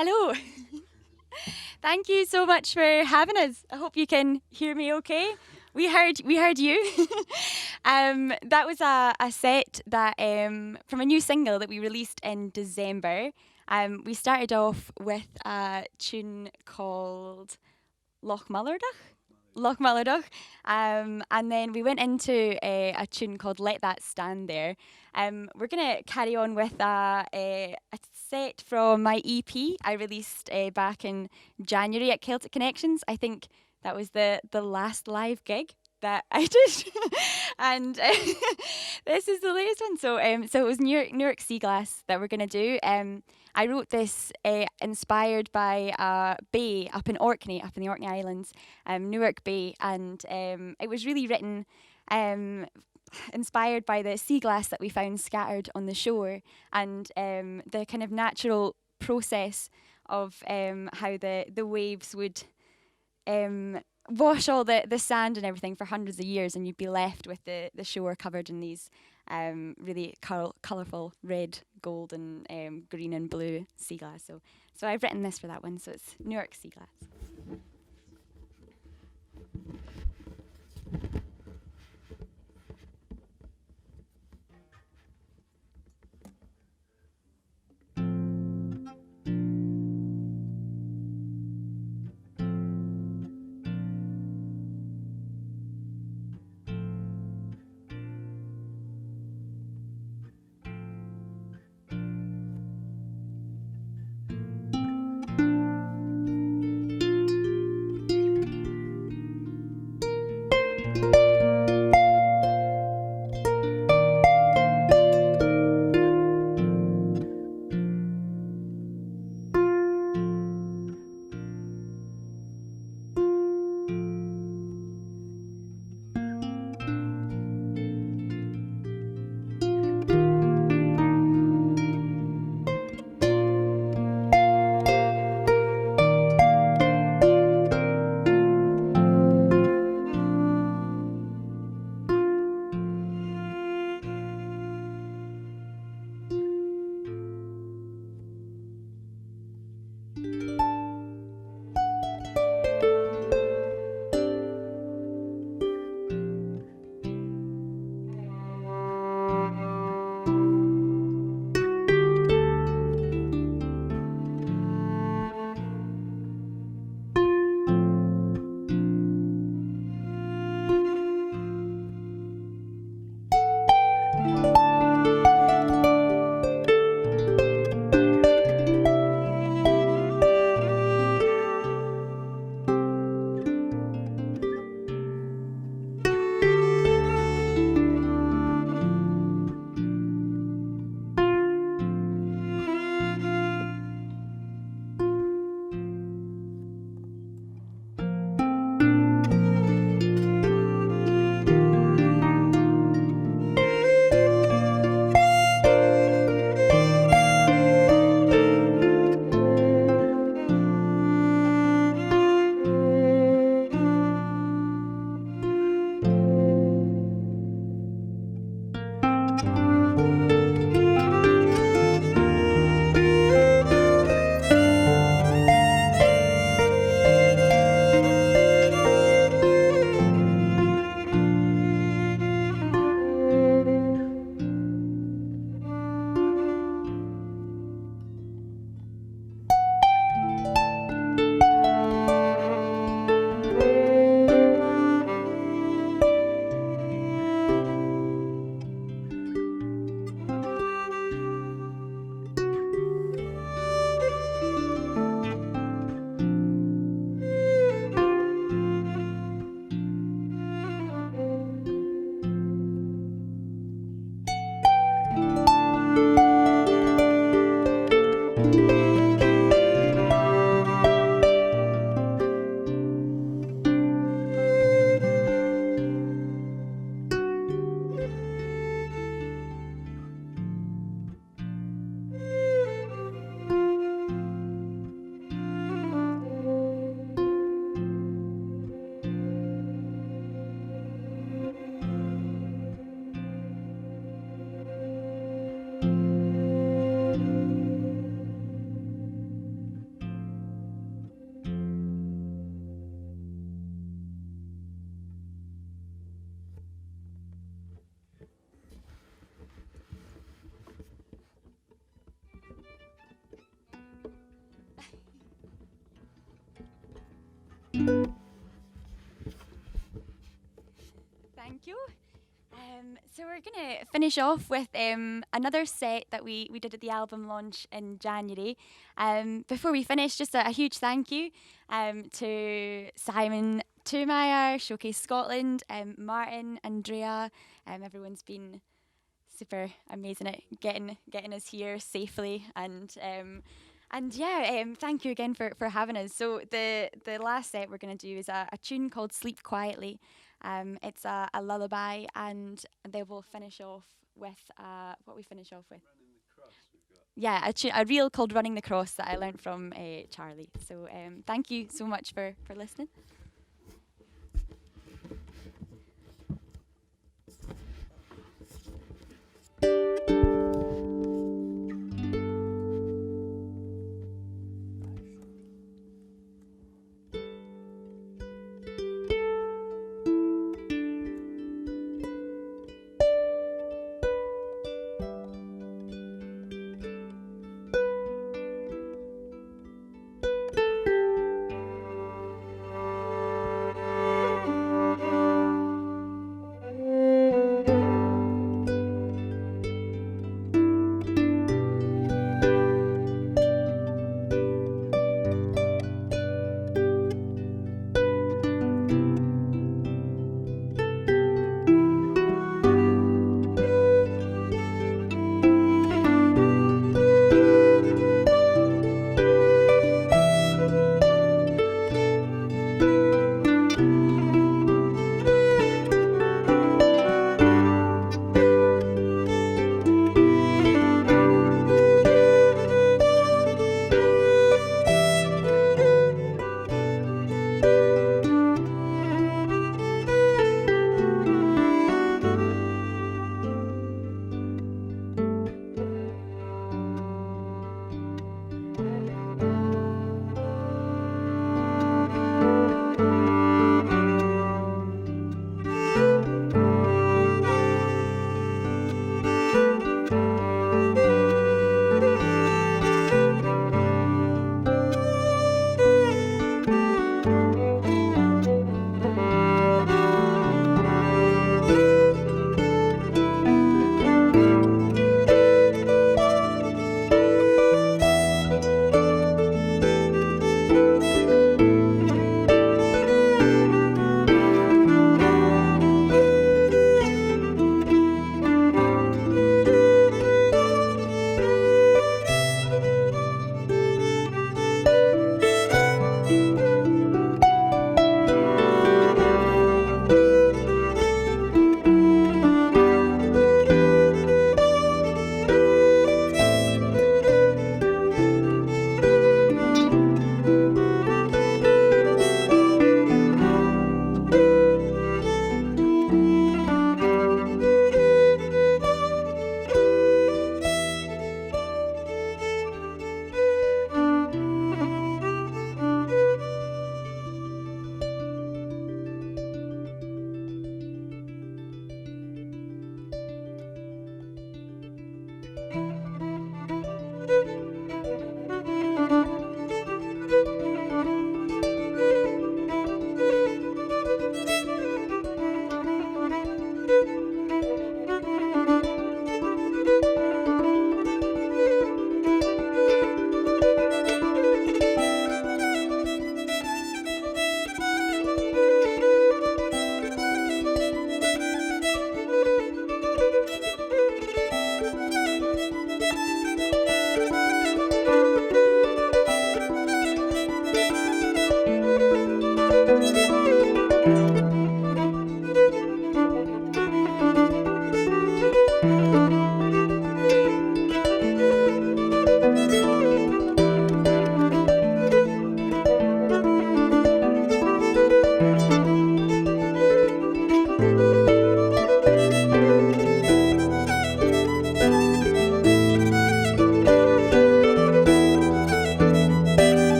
Hello. Thank you so much for having us. I hope you can hear me okay. We heard you. That was a set that from a new single that we released in December. We started off with a tune called Loch Mullerduch. Loch Mullerduch. And then we went into a tune called Let That Stand There. We're going to carry on with a set from my EP I released back in January at Celtic Connections. I think that was the last live gig that I did. And this is the latest one. So it was Newark Sea Glass that we're going to do. I wrote this inspired by a bay up in Orkney, up in the Orkney Islands, Newark Bay, and it was really written inspired by the sea glass that we found scattered on the shore, and the kind of natural process of how the waves would wash all the sand and everything for hundreds of years, and you'd be left with the shore covered in these really colourful red, gold, and green and blue sea glass. So I've written this for that one. So it's Newark Sea Glass. Thank you. So we're gonna finish off with another set that we did at the album launch in January. Before we finish, just a huge thank you to Simon Tumeyer, Showcase Scotland, Martin, Andrea. Everyone's been super amazing at getting us here safely, and yeah, thank you again for having us. So the last set we're gonna do is a tune called "Sleep Quietly." It's a lullaby, and they will finish off with what we finish off with. Yeah, a reel called "Running the Cross" that I learned from Charlie. So thank you so much for listening.